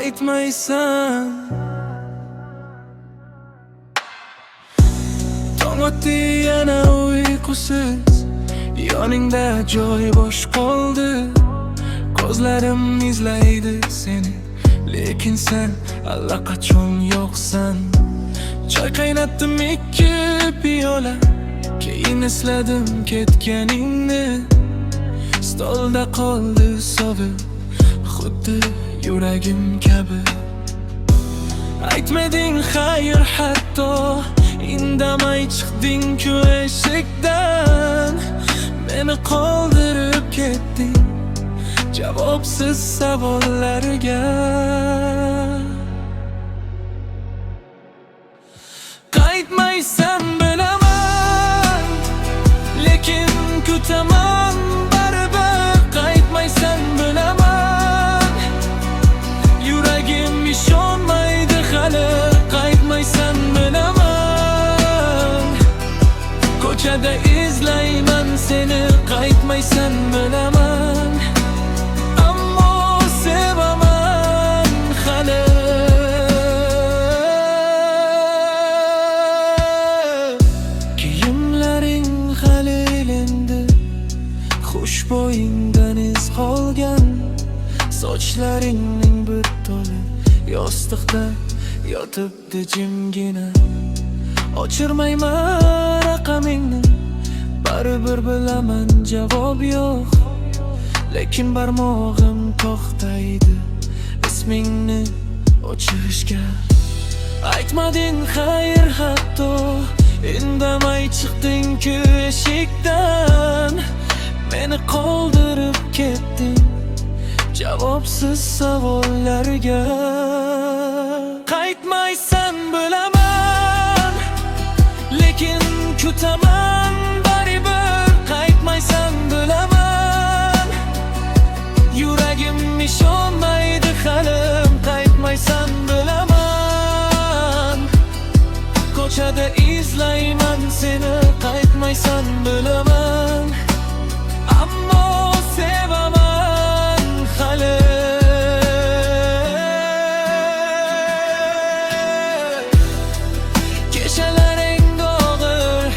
qaytmaysan. Tong otdi yana uyqusiz, yoningda joy bo'sh qoldi. Ko'zlarim izlaydi seni, lekin sen allaqachon yo'qsan. Choy qaynatdim 2 piyola, keyin esladim ketganingni. Stolda qoldi sovib, xuddi yuragim kabi. Aytmading xayr hatto, indamay chiqding-ku eshikdan. Meni qoldirib ketding javobsiz savollarga. Qaytmaysan bilaman, lekin kutaman baribir. Qaytmaysan bilaman, yuragim ishonmaydi hali. Qaytmaysan bilaman, ko'chada izlayman seni. Qaytmaysan bilaman, ammo sevaman hali. Kiyimlaring hali ilindi, xushbo'yingdan iz qolgan. Sochlaringning bir to'li yostiqda yotibdi jimgina. Ochirmayman raqamingni, baribir bilaman javob yo'q. Lekin barmog'im to'xtaydi ismingni o'chirishga. Aytmading xayr hatto, indamay chiqding-ku eshikdan. Meni qoldirib ketding javobsiz savollarga. Qaytmaysan bilaman, lekin kutaman baribir. Qaytmaysan bilaman, yuragim ishonmaydi hali. Qaytmaysan bilaman, ko'chada izlayman seni. Qaytmaysan bilaman, ammo sevaman hali. Kechalaring og'ir,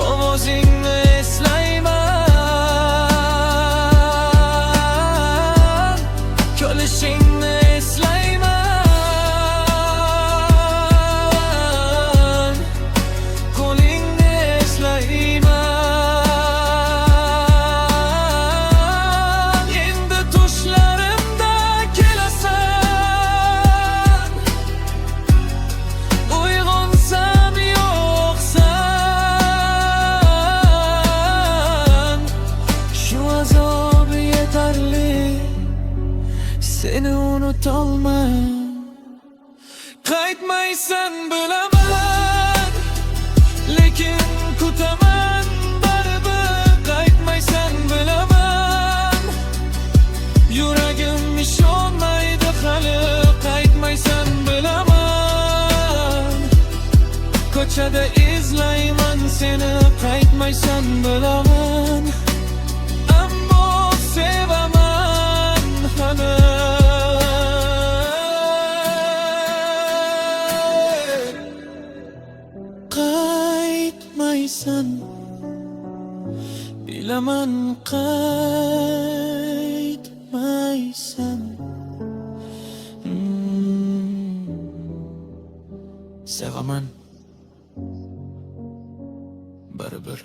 ovozingni eslayman. Kulishingni eslayman, qo'lingni eslayman. Endi tushlarimda kelasan, uyg'onsam yo'qsan. Shu azob yetarli, seni unutolmay. Qaytmaysan bilaman, lekin kutaman baribir. Qaytmaysan bilaman, yuragim ishonmaydi hali. Qaytmaysan bilaman, ko'chada izlayman seni. Qaytmaysan bilaman, ammo sevaman hali. Qaytmaysan bilaman, qaytmaysan. Sevaman baribir.